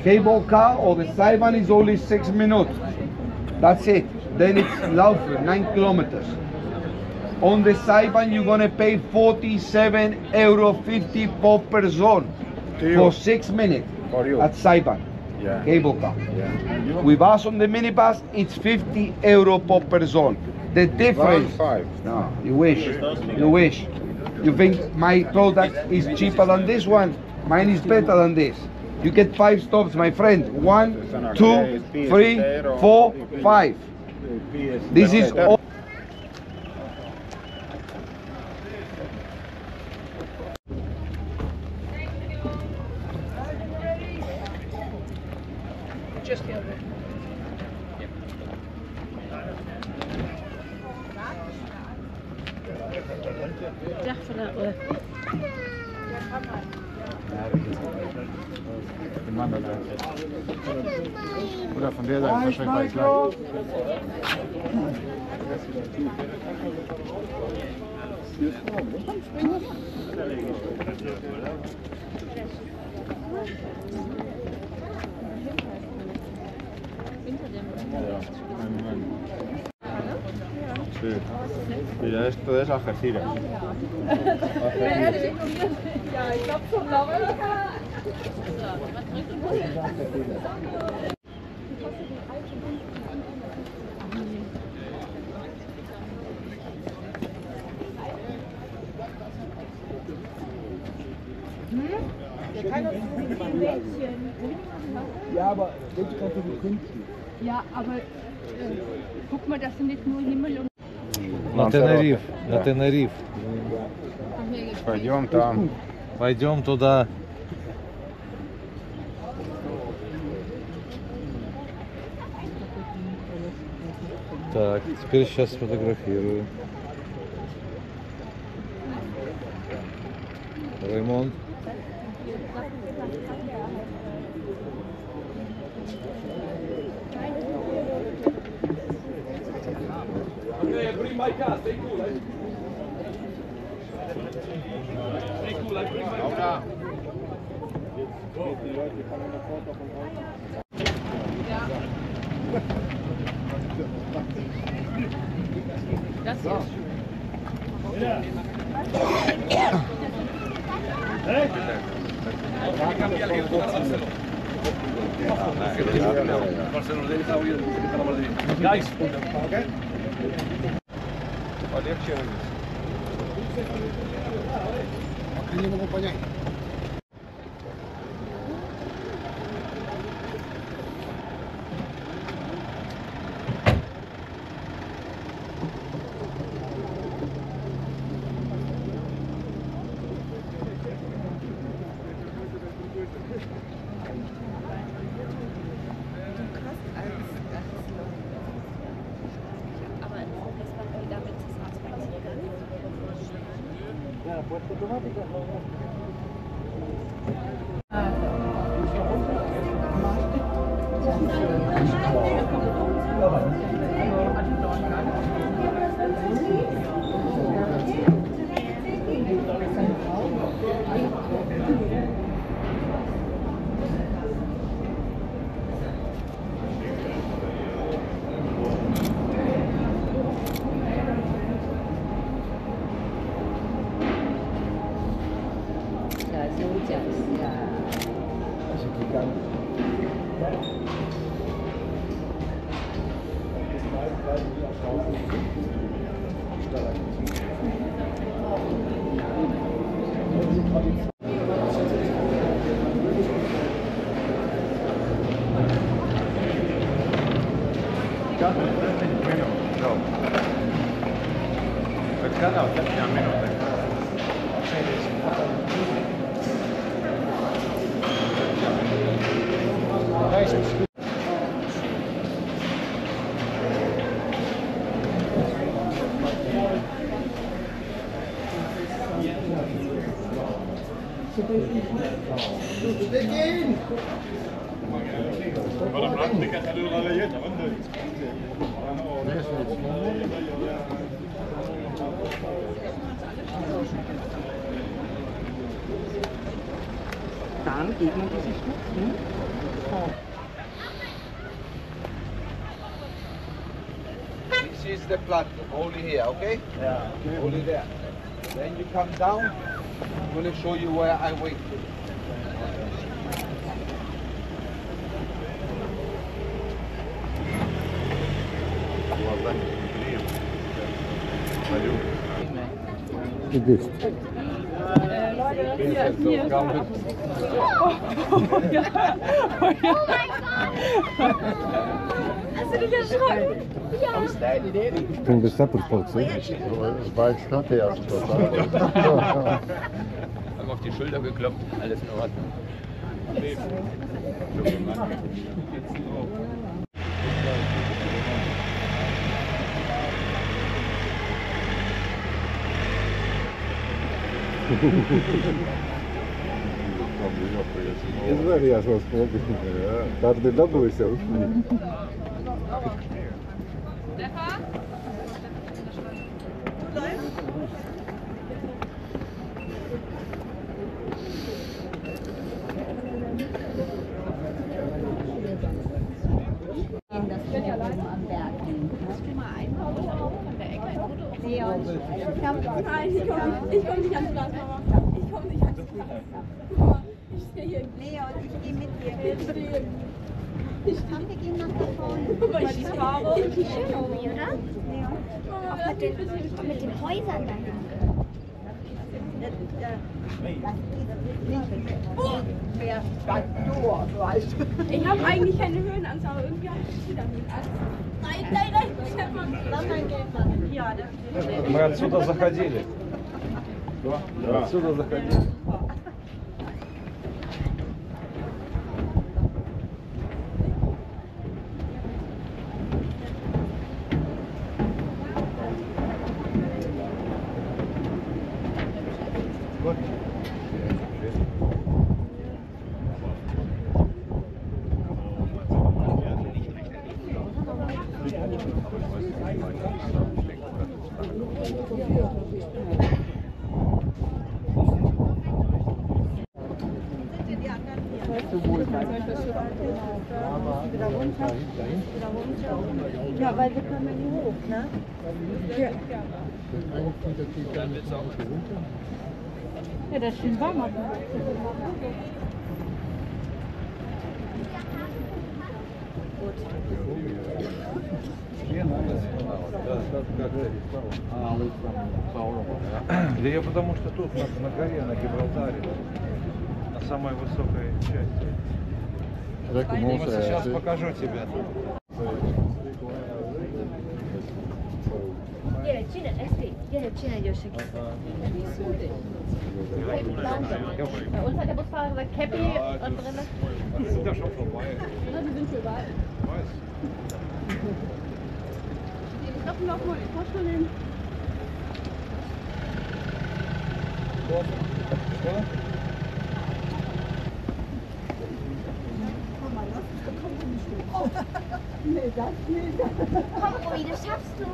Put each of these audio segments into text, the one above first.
cable car or the Saipan is only 6 minutes. That's it. Then it's Laufen, 9 kilometers. On the Saipan, you're gonna pay €47.50 per person for 6 minutes at Saipan. Yeah. Cable car. Yeah. With us on the minibus, it's €50 per person. The difference. 1.5. No, you wish. You wish. You think my product is cheaper than this one? Mine is better than this. You get 5 stops, my friend. 1, 2, 3, 4, 5. This is all. Just the other. Definitely. Oder von der Seite wahrscheinlich gleich. Sí. Mira, esto es Algeciras. Ja, ich glaube schon, Laura. Ja, aber das kannst du begründen. Ja, aber guck mal, das sind jetzt nur Himmel und... На Тенериф, на Тенериф. Пойдем там. Пойдем туда. Так, теперь сейчас сфотографирую. Ремонт. Bring my car, stay cool, eh? Stay cool, I bring my car. Das hier ist Guys, Не могу понять. Dann geht man dieses Stück. This is the platform, only here, okay? Yeah. Only there. Then you come down. I'm going to show you where I wait. Gedicht. Hier. Hast du dich erschrocken? Ja. Ich bin bis Seppelputz. Das war ich gerade erst. Haben auf die Schulter geklopft, alles in Ordnung. Es varējās vēl spoguļi, jā. Tāds bija dabūjis jau uzmanīt. Nein, ich komm nicht ans Glas, Mama. Ich komm nicht ans Glas. Mama, ich stehe hier. Leon, ich gehe mit dir. Komm, wir gehen nach da vorne. Weil ich fahre. Wie schön, Omi, oder? Leon. Auch mit den Häusern dahinter. Ich habe eigentlich keine Höhenangst, aber irgendwie habe ich wieder Höhenangst. Nein. Ja, das stimmt. Мы отсюда заходили. Да. Отсюда заходили. Ja, weil wir können nie hoch, ne? Ja. Ja, das ist schön warm. Да я потому что тут, на горе, на Гибралтаре, на самой высокой части. Сейчас покажу тебе. Bei uns hat der Busfahrer gesagt, Cappy und drin. Die sind ja schon vorbei. Ja, die sind schon überall. Ich weiß. Ich glaube, wir laufen mal in die Tasche nehmen. Komm, Omi, das schaffst du.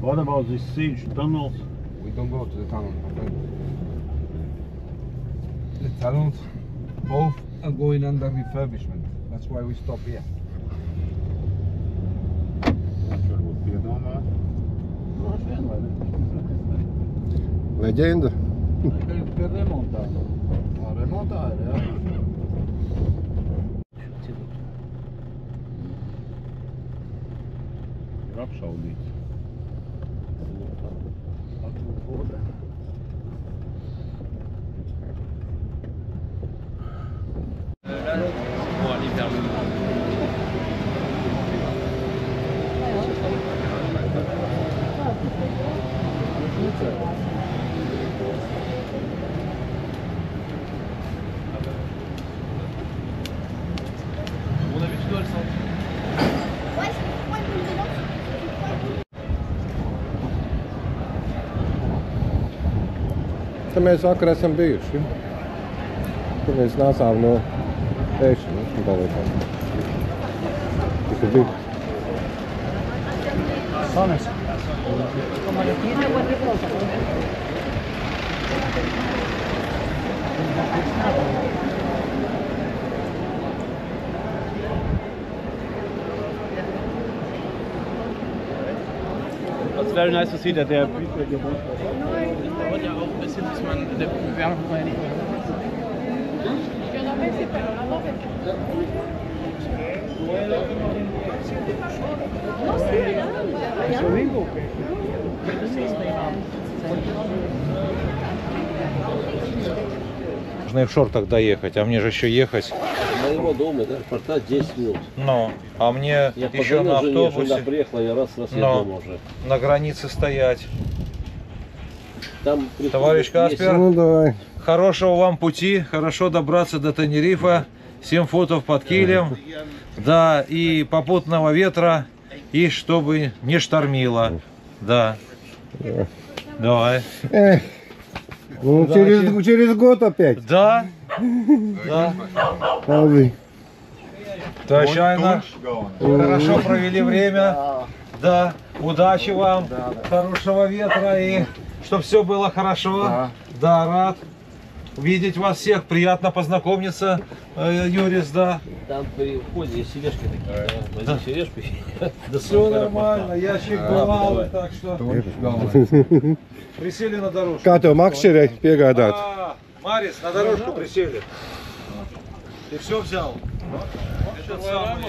What about these siege tunnels? We don't go to the tunnel, my friend. The tunnels both are going under refurbishment. That's why we stop here. Leģenda. Per remontare. Remontare, Ir apšaudīts. Pour aller vers le On a vu tu dois le sentir. Ouais, ouais, dedans. Te mēs vakar esam bijuši. Tur mēs nācām no ēšanas un tā lietā. Tas ir bija. It's very nice to see that they are Das dauert ja auch ein bisschen, bis man in der Bewerbung war ja nicht mehr. Нужно и в шортах доехать, а мне же еще ехать. Моего дома, да, порта 10 минут. Ну, а мне Я еще на жена автобусе, приехала, я раз я Но. дома уже. на границе стоять. Там Товарищ Каспер, Nu, davai. хорошего вам пути, хорошо добраться до Тенерифа, 7 футов под килем, да, и попутного ветра, и чтобы не штормило, да. Давай. Nu, через год опять. Да, да. Labi. Товарищ, хорошо провели время, да, удачи вам, хорошего ветра и чтобы все было хорошо, да, рад видеть вас всех, приятно познакомиться, Юрис, да. Там при входе есть сережки такие, да, возьми сережку. Да все нормально, ящик бывал, так что присели на дорожку. Kā tev makšķerē piegādāt? Марис, на дорожку присели. Ты все взял? Этот самый...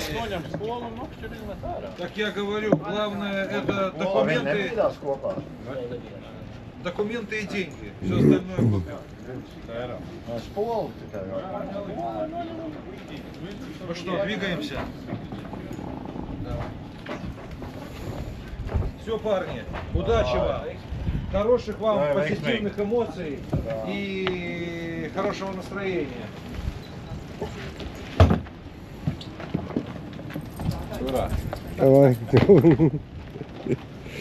Как я говорю, главное это документы, документы и деньги. Все остальное купим. Ну что, двигаемся? Все, парни, удачи вам, хороших вам позитивных эмоций и хорошего настроения. Ура! Davai.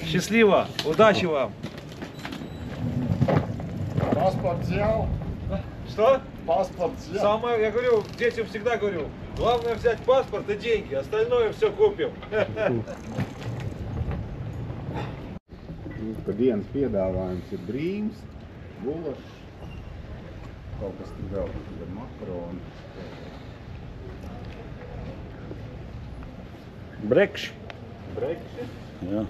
Счастливо, удачи вам! Паспорт взял? Что? Паспорт взял. Самое, я говорю, детям всегда говорю, главное взять паспорт и деньги, остальное все купим. Pa dienas piedāvājums ir brīns, gulašs, kaut kas tur vēl, ir makaroni. Brekši. Brekši? Jā.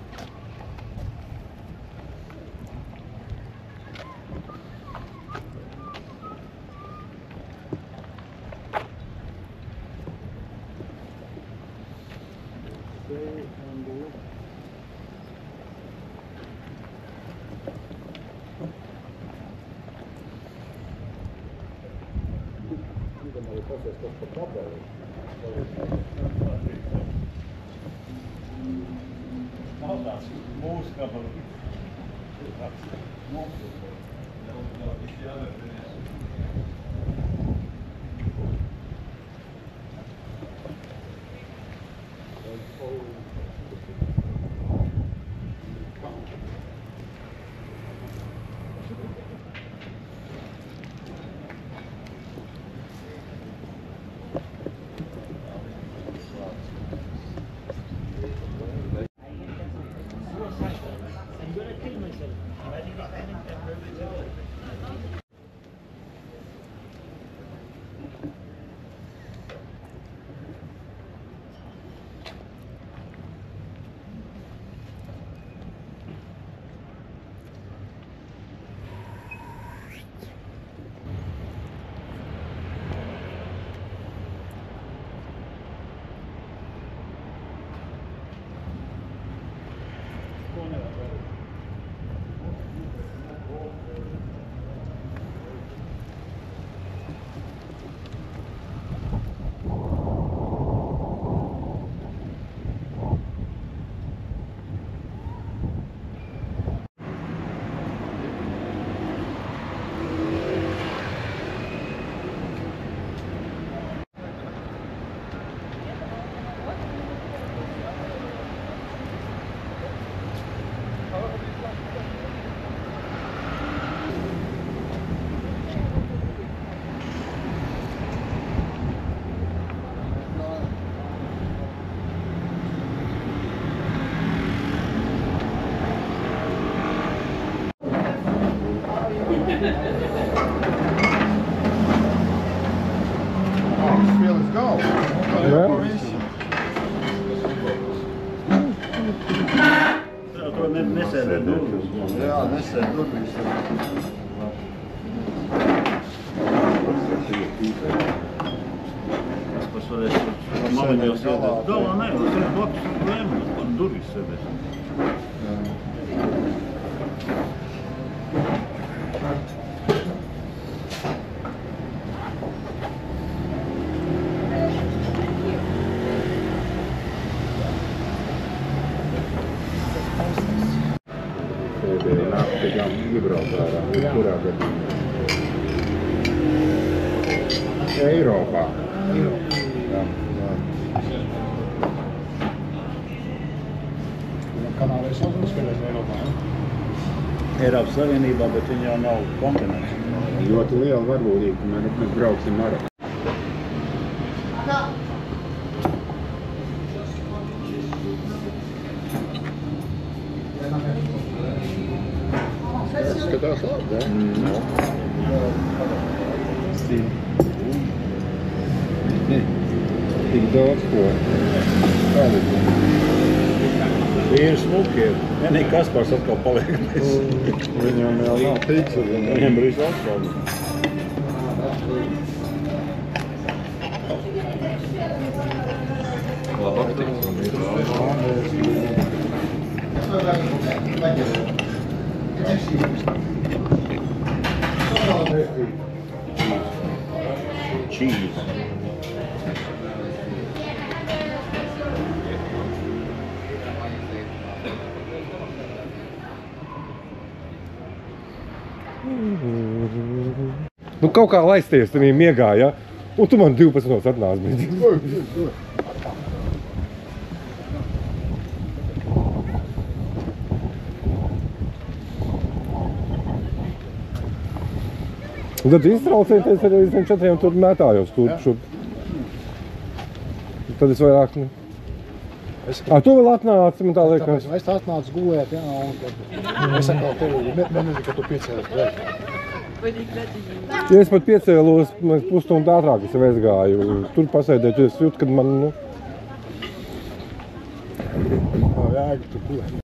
nesēdēt durvis. Jā, nesēdēt durvis. Es pasvarēšu, maliņos sēdēt. Galā nē, es sēdēt blakus lēmu, un durvis sēdēt. Sēdēja nakti gan Gibraltārā, kurā gadījumā? Eiropā. Jā. Kanārijas Islands spēlēs Eiropā, ne? Eiropas Savienībā, bet viņi jau nav kontinents. Ļoti liela varbūtība, ka mēs brauksim Maroku. Skatās labi, ne? Tik daudz ko. Ir smuki ir. Vienīgi Kaspars atkal paliek bez. Viņam vēl nav tiks, viņam brīz atkal. Labāk tiks. Cheese. Nu kaut kā laisties tanī miegā, ja? Un tu man 12 atnāc, bet... Un tad iztraucēties arī uz 4 tur mētājos tur šup. Tad es vairāk... Tu vēl atnāc, man tā liekas. Es atnācu gulēt, jā, un es atkal tevi nezinu, ka tu piecēlies vēl. Ja es pat piecēlos, pusstundu ātrāk es aizgāju. Tur pasēdēt, es jūtu, kad man, nu... Jā, tu gulēt.